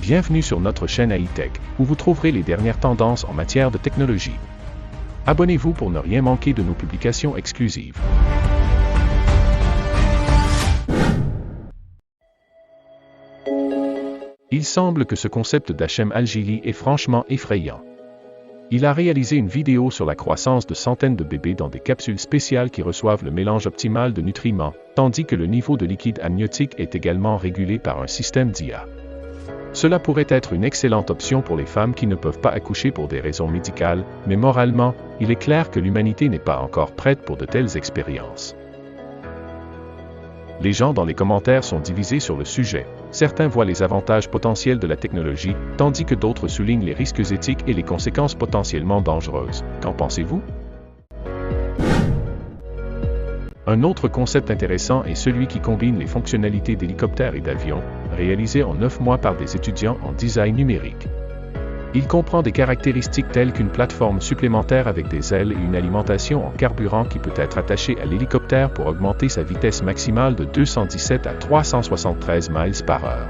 Bienvenue sur notre chaîne Hightech, où vous trouverez les dernières tendances en matière de technologie. Abonnez-vous pour ne rien manquer de nos publications exclusives. Il semble que ce concept d'Hachem Al-Gili est franchement effrayant. Il a réalisé une vidéo sur la croissance de centaines de bébés dans des capsules spéciales qui reçoivent le mélange optimal de nutriments, tandis que le niveau de liquide amniotique est également régulé par un système d'IA. Cela pourrait être une excellente option pour les femmes qui ne peuvent pas accoucher pour des raisons médicales, mais moralement, il est clair que l'humanité n'est pas encore prête pour de telles expériences. Les gens dans les commentaires sont divisés sur le sujet. Certains voient les avantages potentiels de la technologie, tandis que d'autres soulignent les risques éthiques et les conséquences potentiellement dangereuses. Qu'en pensez-vous? Un autre concept intéressant est celui qui combine les fonctionnalités d'hélicoptères et d'avions, réalisé en 9 mois par des étudiants en design numérique. Il comprend des caractéristiques telles qu'une plateforme supplémentaire avec des ailes et une alimentation en carburant qui peut être attachée à l'hélicoptère pour augmenter sa vitesse maximale de 217 à 373 miles par heure.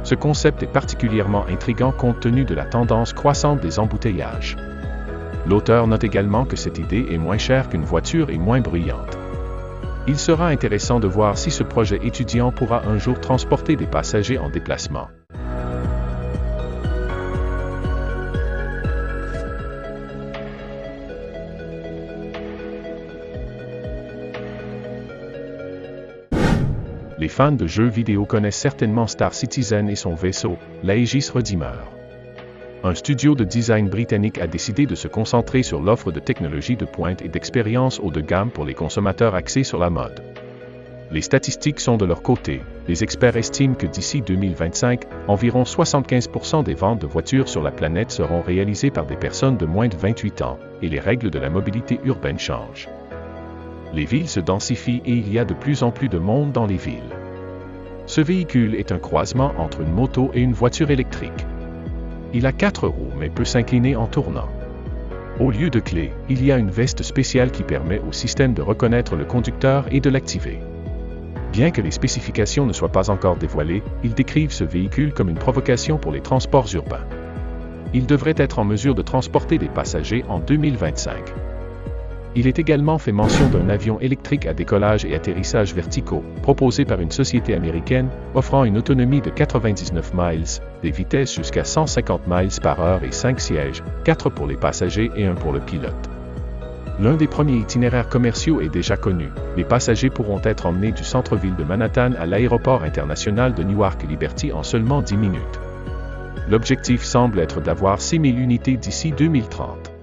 Ce concept est particulièrement intriguant compte tenu de la tendance croissante des embouteillages. L'auteur note également que cette idée est moins chère qu'une voiture et moins bruyante. Il sera intéressant de voir si ce projet étudiant pourra un jour transporter des passagers en déplacement. Les fans de jeux vidéo connaissent certainement Star Citizen et son vaisseau, l'Aegis Redeemer. Un studio de design britannique a décidé de se concentrer sur l'offre de technologies de pointe et d'expériences haut de gamme pour les consommateurs axés sur la mode. Les statistiques sont de leur côté. Les experts estiment que d'ici 2025, environ 75% des ventes de voitures sur la planète seront réalisées par des personnes de moins de 28 ans, et les règles de la mobilité urbaine changent. Les villes se densifient et il y a de plus en plus de monde dans les villes. Ce véhicule est un croisement entre une moto et une voiture électrique. Il a 4 roues mais peut s'incliner en tournant. Au lieu de clé, il y a une veste spéciale qui permet au système de reconnaître le conducteur et de l'activer. Bien que les spécifications ne soient pas encore dévoilées, ils décrivent ce véhicule comme une provocation pour les transports urbains. Il devrait être en mesure de transporter des passagers en 2025. Il est également fait mention d'un avion électrique à décollage et atterrissage verticaux, proposé par une société américaine, offrant une autonomie de 99 miles, des vitesses jusqu'à 150 miles par heure et 5 sièges, 4 pour les passagers et 1 pour le pilote. L'un des premiers itinéraires commerciaux est déjà connu. Les passagers pourront être emmenés du centre-ville de Manhattan à l'aéroport international de Newark Liberty en seulement 10 minutes. L'objectif semble être d'avoir 6000 unités d'ici 2030.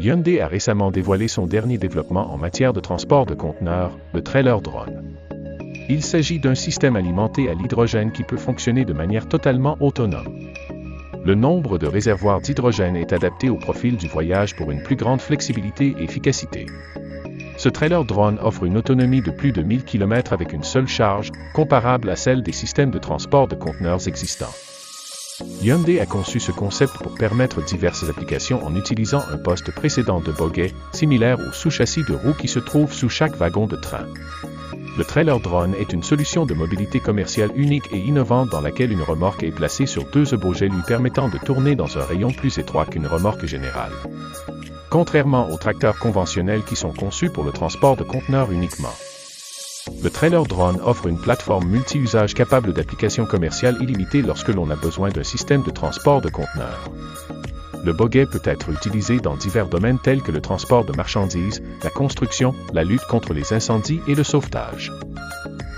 Hyundai a récemment dévoilé son dernier développement en matière de transport de conteneurs, le trailer drone. Il s'agit d'un système alimenté à l'hydrogène qui peut fonctionner de manière totalement autonome. Le nombre de réservoirs d'hydrogène est adapté au profil du voyage pour une plus grande flexibilité et efficacité. Ce trailer drone offre une autonomie de plus de 1000 km avec une seule charge, comparable à celle des systèmes de transport de conteneurs existants. Hyundai a conçu ce concept pour permettre diverses applications en utilisant un poste précédent de boguet, similaire au sous-châssis de roue qui se trouve sous chaque wagon de train. Le trailer drone est une solution de mobilité commerciale unique et innovante dans laquelle une remorque est placée sur 2 bogies lui permettant de tourner dans un rayon plus étroit qu'une remorque générale. Contrairement aux tracteurs conventionnels qui sont conçus pour le transport de conteneurs uniquement. Le trailer drone offre une plateforme multi-usage capable d'applications commerciales illimitées lorsque l'on a besoin d'un système de transport de conteneurs. Le boguet peut être utilisé dans divers domaines tels que le transport de marchandises, la construction, la lutte contre les incendies et le sauvetage.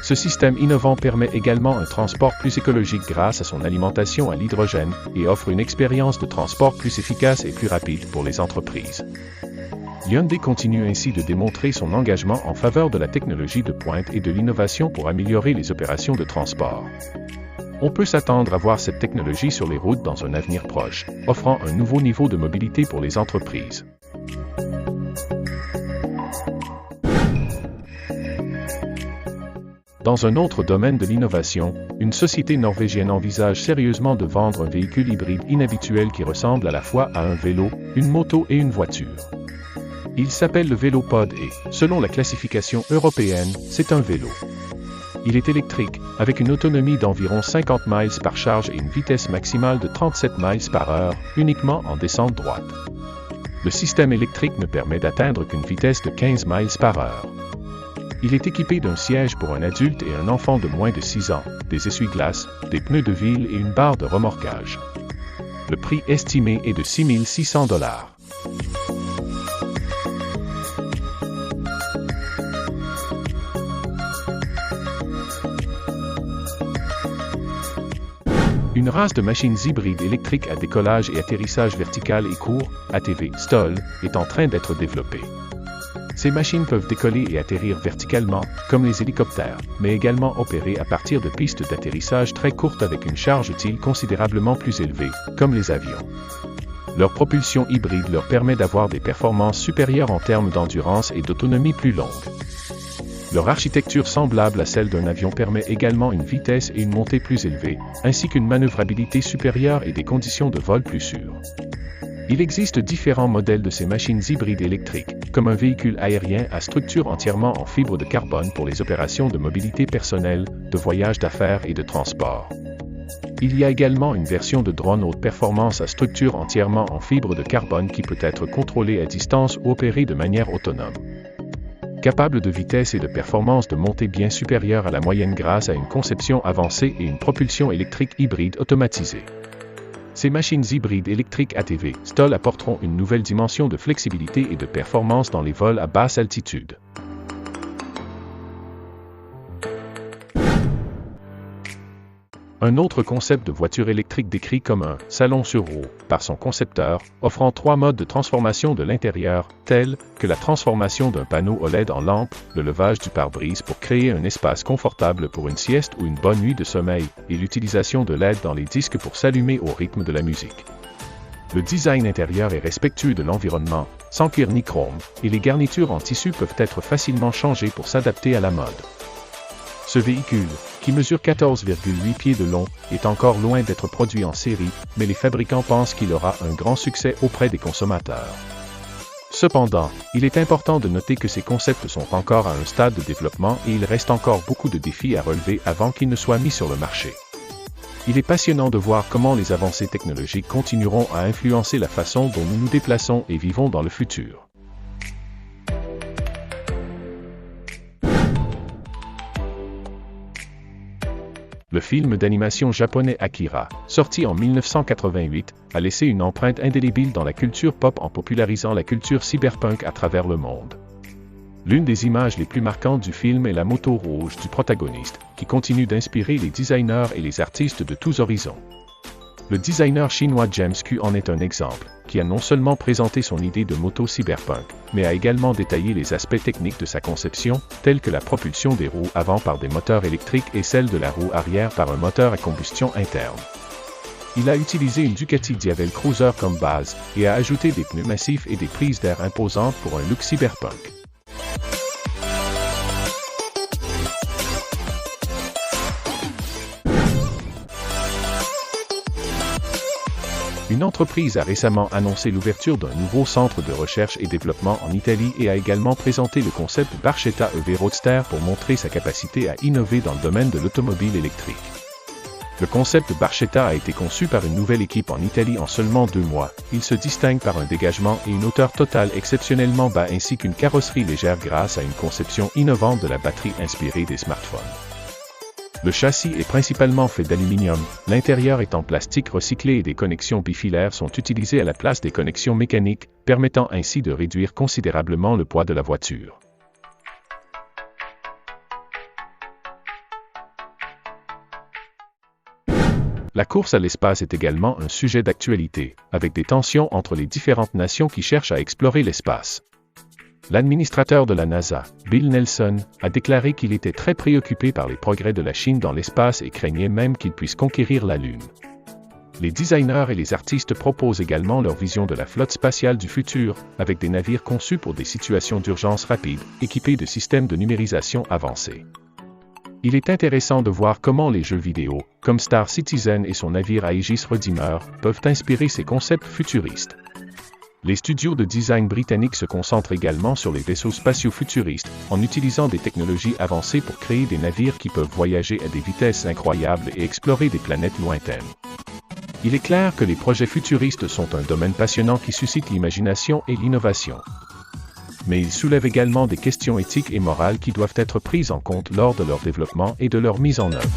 Ce système innovant permet également un transport plus écologique grâce à son alimentation à l'hydrogène et offre une expérience de transport plus efficace et plus rapide pour les entreprises. Hyundai continue ainsi de démontrer son engagement en faveur de la technologie de pointe et de l'innovation pour améliorer les opérations de transport. On peut s'attendre à voir cette technologie sur les routes dans un avenir proche, offrant un nouveau niveau de mobilité pour les entreprises. Dans un autre domaine de l'innovation, une société norvégienne envisage sérieusement de vendre un véhicule hybride inhabituel qui ressemble à la fois à un vélo, une moto et une voiture. Il s'appelle le Vélopod et, selon la classification européenne, c'est un vélo. Il est électrique, avec une autonomie d'environ 50 miles par charge et une vitesse maximale de 37 miles par heure, uniquement en descente droite. Le système électrique ne permet d'atteindre qu'une vitesse de 15 miles par heure. Il est équipé d'un siège pour un adulte et un enfant de moins de 6 ans, des essuie-glaces, des pneus de ville et une barre de remorquage. Le prix estimé est de 6 600 $. Une race de machines hybrides électriques à décollage et atterrissage vertical et court, ATV STOL, est en train d'être développée. Ces machines peuvent décoller et atterrir verticalement, comme les hélicoptères, mais également opérer à partir de pistes d'atterrissage très courtes avec une charge utile considérablement plus élevée, comme les avions. Leur propulsion hybride leur permet d'avoir des performances supérieures en termes d'endurance et d'autonomie plus longue. Leur architecture semblable à celle d'un avion permet également une vitesse et une montée plus élevées, ainsi qu'une manœuvrabilité supérieure et des conditions de vol plus sûres. Il existe différents modèles de ces machines hybrides électriques, comme un véhicule aérien à structure entièrement en fibre de carbone pour les opérations de mobilité personnelle, de voyage d'affaires et de transport. Il y a également une version de drone haute performance à structure entièrement en fibre de carbone qui peut être contrôlée à distance ou opérée de manière autonome. Capable de vitesse et de performance de montée bien supérieure à la moyenne grâce à une conception avancée et une propulsion électrique hybride automatisée. Ces machines hybrides électriques ATV STOL apporteront une nouvelle dimension de flexibilité et de performance dans les vols à basse altitude. Un autre concept de voiture électrique décrit comme un « salon sur roues » par son concepteur, offrant 3 modes de transformation de l'intérieur, tels que la transformation d'un panneau OLED en lampe, le levage du pare-brise pour créer un espace confortable pour une sieste ou une bonne nuit de sommeil, et l'utilisation de LED dans les disques pour s'allumer au rythme de la musique. Le design intérieur est respectueux de l'environnement, sans cuir ni chrome, et les garnitures en tissu peuvent être facilement changées pour s'adapter à la mode. Ce véhicule, qui mesure 14,8 pieds de long, est encore loin d'être produit en série, mais les fabricants pensent qu'il aura un grand succès auprès des consommateurs. Cependant, il est important de noter que ces concepts sont encore à un stade de développement et il reste encore beaucoup de défis à relever avant qu'ils ne soient mis sur le marché. Il est passionnant de voir comment les avancées technologiques continueront à influencer la façon dont nous nous déplaçons et vivons dans le futur. Le film d'animation japonais Akira, sorti en 1988, a laissé une empreinte indélébile dans la culture pop en popularisant la culture cyberpunk à travers le monde. L'une des images les plus marquantes du film est la moto rouge du protagoniste, qui continue d'inspirer les designers et les artistes de tous horizons. Le designer chinois James Q en est un exemple, qui a non seulement présenté son idée de moto cyberpunk, mais a également détaillé les aspects techniques de sa conception, tels que la propulsion des roues avant par des moteurs électriques et celle de la roue arrière par un moteur à combustion interne. Il a utilisé une Ducati Diavel Cruiser comme base, et a ajouté des pneus massifs et des prises d'air imposantes pour un look cyberpunk. Une entreprise a récemment annoncé l'ouverture d'un nouveau centre de recherche et développement en Italie et a également présenté le concept Barchetta EV Roadster pour montrer sa capacité à innover dans le domaine de l'automobile électrique. Le concept Barchetta a été conçu par une nouvelle équipe en Italie en seulement 2 mois. Il se distingue par un dégagement et une hauteur totale exceptionnellement bas ainsi qu'une carrosserie légère grâce à une conception innovante de la batterie inspirée des smartphones. Le châssis est principalement fait d'aluminium, l'intérieur est en plastique recyclé et des connexions bifilaires sont utilisées à la place des connexions mécaniques, permettant ainsi de réduire considérablement le poids de la voiture. La course à l'espace est également un sujet d'actualité, avec des tensions entre les différentes nations qui cherchent à explorer l'espace. L'administrateur de la NASA, Bill Nelson, a déclaré qu'il était très préoccupé par les progrès de la Chine dans l'espace et craignait même qu'il puisse conquérir la Lune. Les designers et les artistes proposent également leur vision de la flotte spatiale du futur, avec des navires conçus pour des situations d'urgence rapides, équipés de systèmes de numérisation avancés. Il est intéressant de voir comment les jeux vidéo, comme Star Citizen et son navire Aegis Redeemer, peuvent inspirer ces concepts futuristes. Les studios de design britanniques se concentrent également sur les vaisseaux spatiaux futuristes, en utilisant des technologies avancées pour créer des navires qui peuvent voyager à des vitesses incroyables et explorer des planètes lointaines. Il est clair que les projets futuristes sont un domaine passionnant qui suscite l'imagination et l'innovation. Mais ils soulèvent également des questions éthiques et morales qui doivent être prises en compte lors de leur développement et de leur mise en œuvre.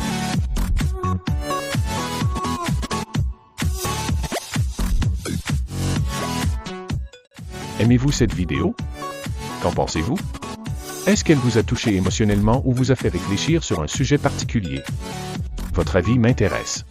Aimez-vous cette vidéo? Qu'en pensez-vous? Est-ce qu'elle vous a touché émotionnellement ou vous a fait réfléchir sur un sujet particulier? Votre avis m'intéresse.